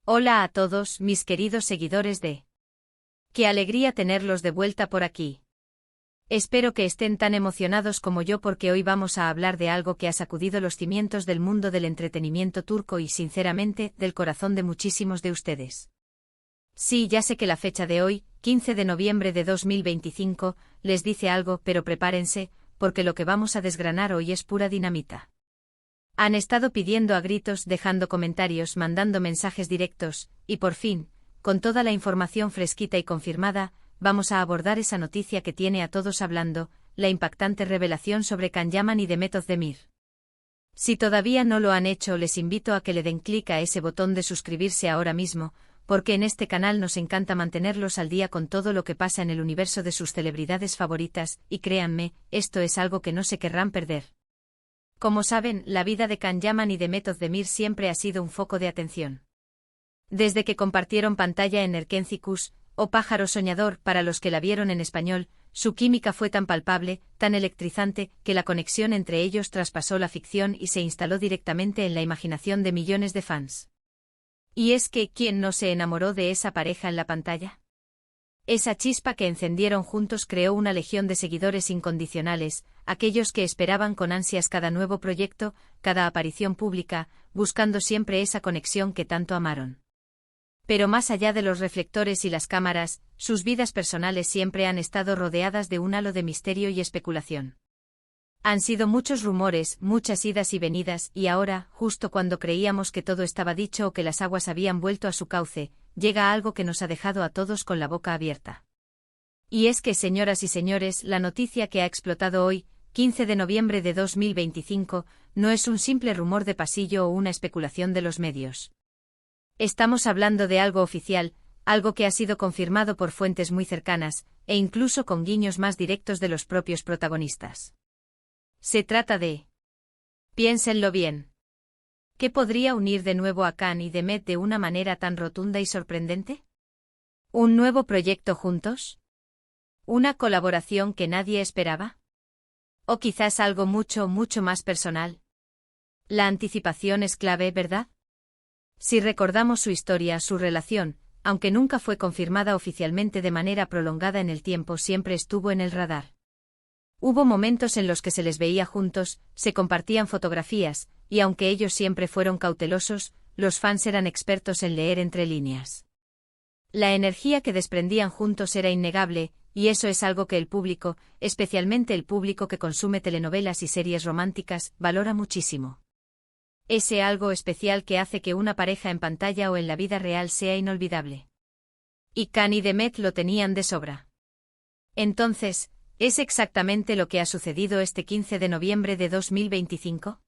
Hola a todos, mis queridos seguidores de... ¡Qué alegría tenerlos de vuelta por aquí! Espero que estén tan emocionados como yo porque hoy vamos a hablar de algo que ha sacudido los cimientos del mundo del entretenimiento turco y, sinceramente, del corazón de muchísimos de ustedes. Sí, ya sé que la fecha de hoy, 15 de noviembre de 2025, les dice algo, pero prepárense, porque lo que vamos a desgranar hoy es pura dinamita. Han estado pidiendo a gritos, dejando comentarios, mandando mensajes directos, y por fin, con toda la información fresquita y confirmada, vamos a abordar esa noticia que tiene a todos hablando, la impactante revelación sobre Can Yaman y Demet Özdemir. Si todavía no lo han hecho, les invito a que le den clic a ese botón de suscribirse ahora mismo, porque en este canal nos encanta mantenerlos al día con todo lo que pasa en el universo de sus celebridades favoritas, y créanme, esto es algo que no se querrán perder. Como saben, la vida de Can Yaman y Demet Özdemir siempre ha sido un foco de atención. Desde que compartieron pantalla en Erkencikus, o Pájaro Soñador para los que la vieron en español, su química fue tan palpable, tan electrizante, que la conexión entre ellos traspasó la ficción y se instaló directamente en la imaginación de millones de fans. Y es que, ¿quién no se enamoró de esa pareja en la pantalla? Esa chispa que encendieron juntos creó una legión de seguidores incondicionales, aquellos que esperaban con ansias cada nuevo proyecto, cada aparición pública, buscando siempre esa conexión que tanto amaron. Pero más allá de los reflectores y las cámaras, sus vidas personales siempre han estado rodeadas de un halo de misterio y especulación. Han sido muchos rumores, muchas idas y venidas, y ahora, justo cuando creíamos que todo estaba dicho o que las aguas habían vuelto a su cauce, llega algo que nos ha dejado a todos con la boca abierta. Y es que, señoras y señores, la noticia que ha explotado hoy, 15 de noviembre de 2025, no es un simple rumor de pasillo o una especulación de los medios. Estamos hablando de algo oficial, algo que ha sido confirmado por fuentes muy cercanas, e incluso con guiños más directos de los propios protagonistas. Se trata de... Piénsenlo bien. ¿Qué podría unir de nuevo a Can y Demet de una manera tan rotunda y sorprendente? ¿Un nuevo proyecto juntos? ¿Una colaboración que nadie esperaba? ¿O quizás algo mucho más personal? La anticipación es clave, ¿verdad? Si recordamos su historia, su relación, aunque nunca fue confirmada oficialmente de manera prolongada en el tiempo, siempre estuvo en el radar. Hubo momentos en los que se les veía juntos, se compartían fotografías, y aunque ellos siempre fueron cautelosos, los fans eran expertos en leer entre líneas. La energía que desprendían juntos era innegable, y eso es algo que el público, especialmente el público que consume telenovelas y series románticas, valora muchísimo. Ese algo especial que hace que una pareja en pantalla o en la vida real sea inolvidable. Y Can y Demet lo tenían de sobra. Entonces, ¿es exactamente lo que ha sucedido este 15 de noviembre de 2025?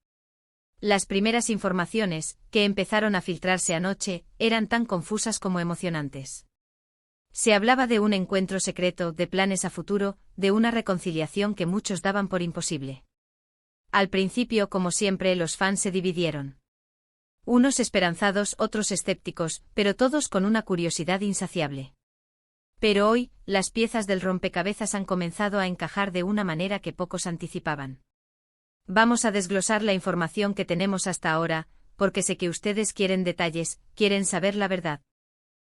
Las primeras informaciones, que empezaron a filtrarse anoche, eran tan confusas como emocionantes. Se hablaba de un encuentro secreto, de planes a futuro, de una reconciliación que muchos daban por imposible. Al principio, como siempre, los fans se dividieron. Unos esperanzados, otros escépticos, pero todos con una curiosidad insaciable. Pero hoy, las piezas del rompecabezas han comenzado a encajar de una manera que pocos anticipaban. Vamos a desglosar la información que tenemos hasta ahora, porque sé que ustedes quieren detalles, quieren saber la verdad.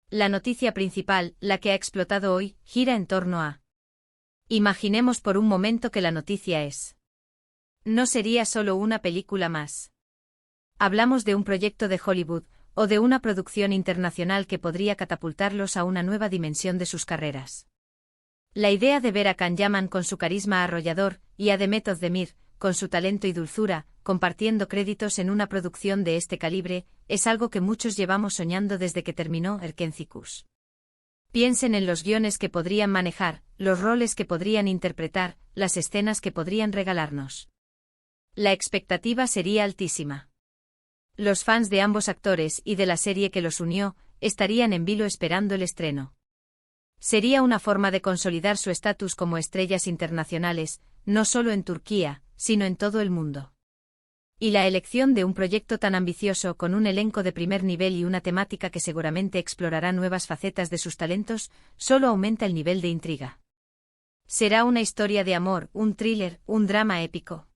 La noticia principal, la que ha explotado hoy, gira en torno a... Imaginemos por un momento que la noticia es... No sería solo una película más. Hablamos de un proyecto de Hollywood, o de una producción internacional que podría catapultarlos a una nueva dimensión de sus carreras. La idea de ver a Can Yaman con su carisma arrollador, y a Demet Özdemir, con su talento y dulzura, compartiendo créditos en una producción de este calibre, es algo que muchos llevamos soñando desde que terminó Erkencikus. Piensen en los guiones que podrían manejar, los roles que podrían interpretar, las escenas que podrían regalarnos. La expectativa sería altísima. Los fans de ambos actores y de la serie que los unió, estarían en vilo esperando el estreno. Sería una forma de consolidar su estatus como estrellas internacionales, no solo en Turquía, sino en todo el mundo. Y la elección de un proyecto tan ambicioso con un elenco de primer nivel y una temática que seguramente explorará nuevas facetas de sus talentos, solo aumenta el nivel de intriga. ¿Será una historia de amor, un thriller, un drama épico?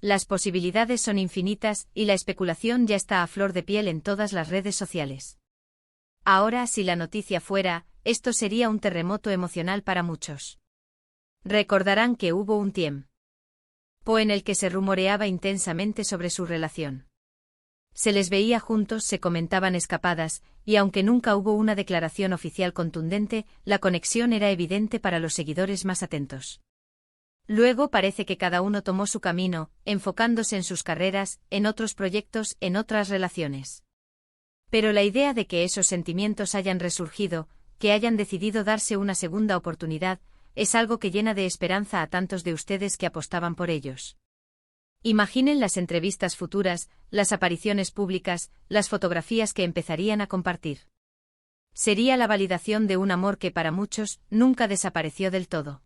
Las posibilidades son infinitas y la especulación ya está a flor de piel en todas las redes sociales. Ahora, si la noticia fuera, esto sería un terremoto emocional para muchos. Recordarán que hubo un tiempo en el que se rumoreaba intensamente sobre su relación. Se les veía juntos, se comentaban escapadas, y aunque nunca hubo una declaración oficial contundente, la conexión era evidente para los seguidores más atentos. Luego parece que cada uno tomó su camino, enfocándose en sus carreras, en otros proyectos, en otras relaciones. Pero la idea de que esos sentimientos hayan resurgido, que hayan decidido darse una segunda oportunidad, es algo que llena de esperanza a tantos de ustedes que apostaban por ellos. Imaginen las entrevistas futuras, las apariciones públicas, las fotografías que empezarían a compartir. Sería la validación de un amor que para muchos nunca desapareció del todo.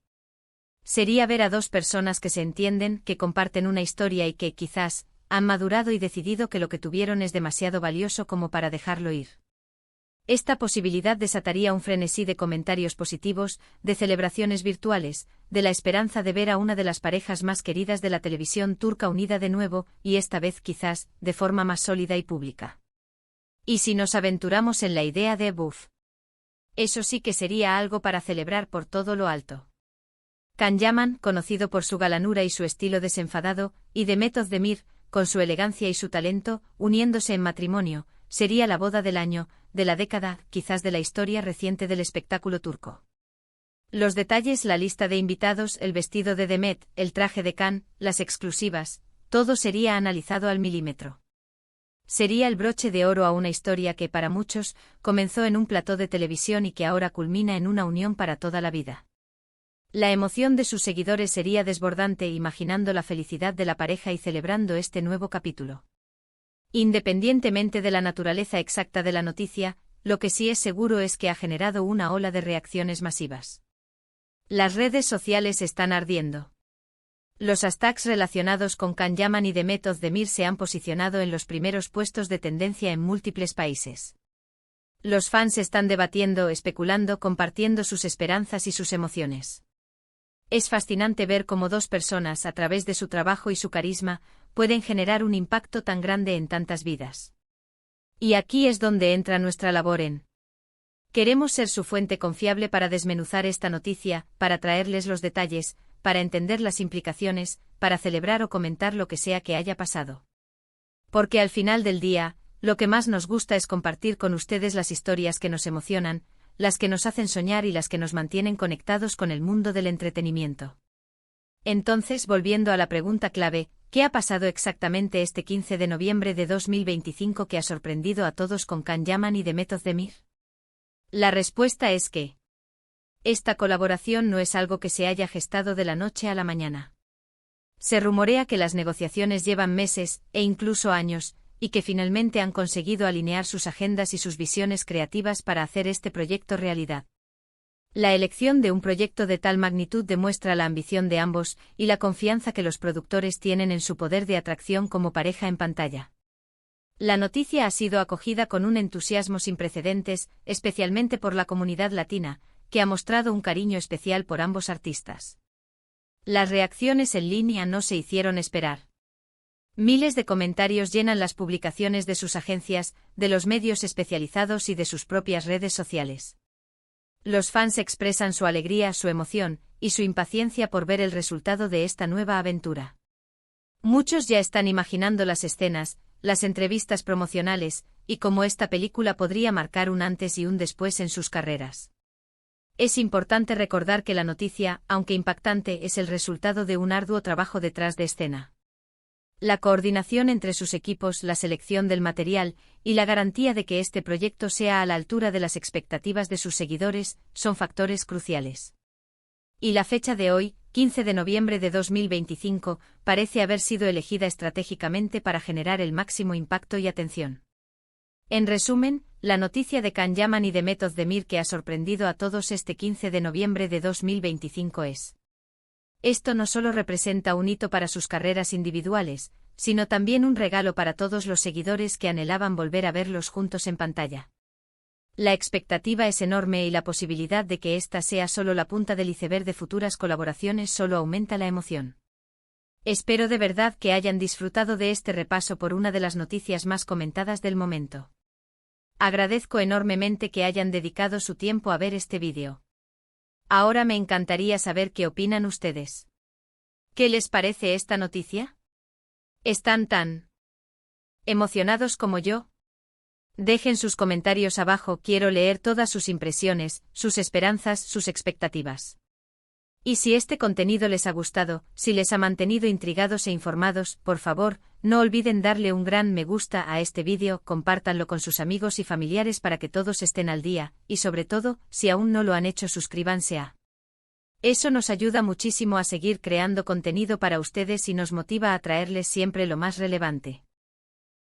Sería ver a dos personas que se entienden, que comparten una historia y que, quizás, han madurado y decidido que lo que tuvieron es demasiado valioso como para dejarlo ir. Esta posibilidad desataría un frenesí de comentarios positivos, de celebraciones virtuales, de la esperanza de ver a una de las parejas más queridas de la televisión turca unida de nuevo, y esta vez quizás, de forma más sólida y pública. ¿Y si nos aventuramos en la idea de Buff? Eso sí que sería algo para celebrar por todo lo alto. Can Yaman, conocido por su galanura y su estilo desenfadado, y Demet Özdemir, con su elegancia y su talento, uniéndose en matrimonio, sería la boda del año, de la década, quizás de la historia reciente del espectáculo turco. Los detalles, la lista de invitados, el vestido de Demet, el traje de Can, las exclusivas, todo sería analizado al milímetro. Sería el broche de oro a una historia que, para muchos, comenzó en un plató de televisión y que ahora culmina en una unión para toda la vida. La emoción de sus seguidores sería desbordante imaginando la felicidad de la pareja y celebrando este nuevo capítulo. Independientemente de la naturaleza exacta de la noticia, lo que sí es seguro es que ha generado una ola de reacciones masivas. Las redes sociales están ardiendo. Los hashtags relacionados con Can Yaman y Demet Özdemir se han posicionado en los primeros puestos de tendencia en múltiples países. Los fans están debatiendo, especulando, compartiendo sus esperanzas y sus emociones. Es fascinante ver cómo dos personas, a través de su trabajo y su carisma, pueden generar un impacto tan grande en tantas vidas. Y aquí es donde entra nuestra labor en. Queremos ser su fuente confiable para desmenuzar esta noticia, para traerles los detalles, para entender las implicaciones, para celebrar o comentar lo que sea que haya pasado. Porque al final del día, lo que más nos gusta es compartir con ustedes las historias que nos emocionan, las que nos hacen soñar y las que nos mantienen conectados con el mundo del entretenimiento. Entonces, volviendo a la pregunta clave, ¿qué ha pasado exactamente este 15 de noviembre de 2025 que ha sorprendido a todos con Can Yaman y Demet Özdemir? La respuesta es que esta colaboración no es algo que se haya gestado de la noche a la mañana. Se rumorea que las negociaciones llevan meses, e incluso años, y que finalmente han conseguido alinear sus agendas y sus visiones creativas para hacer este proyecto realidad. La elección de un proyecto de tal magnitud demuestra la ambición de ambos y la confianza que los productores tienen en su poder de atracción como pareja en pantalla. La noticia ha sido acogida con un entusiasmo sin precedentes, especialmente por la comunidad latina, que ha mostrado un cariño especial por ambos artistas. Las reacciones en línea no se hicieron esperar. Miles de comentarios llenan las publicaciones de sus agencias, de los medios especializados y de sus propias redes sociales. Los fans expresan su alegría, su emoción, y su impaciencia por ver el resultado de esta nueva aventura. Muchos ya están imaginando las escenas, las entrevistas promocionales, y cómo esta película podría marcar un antes y un después en sus carreras. Es importante recordar que la noticia, aunque impactante, es el resultado de un arduo trabajo detrás de escena. La coordinación entre sus equipos, la selección del material y la garantía de que este proyecto sea a la altura de las expectativas de sus seguidores son factores cruciales. Y la fecha de hoy, 15 de noviembre de 2025, parece haber sido elegida estratégicamente para generar el máximo impacto y atención. En resumen, la noticia de Can Yaman y Demet Özdemir que ha sorprendido a todos este 15 de noviembre de 2025 es. Esto no solo representa un hito para sus carreras individuales, sino también un regalo para todos los seguidores que anhelaban volver a verlos juntos en pantalla. La expectativa es enorme y la posibilidad de que esta sea solo la punta del iceberg de futuras colaboraciones solo aumenta la emoción. Espero de verdad que hayan disfrutado de este repaso por una de las noticias más comentadas del momento. Agradezco enormemente que hayan dedicado su tiempo a ver este vídeo. Ahora me encantaría saber qué opinan ustedes. ¿Qué les parece esta noticia? ¿Están tan emocionados como yo? Dejen sus comentarios abajo, quiero leer todas sus impresiones, sus esperanzas, sus expectativas. Y si este contenido les ha gustado, si les ha mantenido intrigados e informados, por favor, no olviden darle un gran me gusta a este vídeo, compártanlo con sus amigos y familiares para que todos estén al día, y sobre todo, si aún no lo han hecho, suscríbanse a. Eso nos ayuda muchísimo a seguir creando contenido para ustedes y nos motiva a traerles siempre lo más relevante.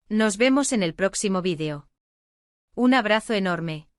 Nos vemos en el próximo vídeo. Un abrazo enorme.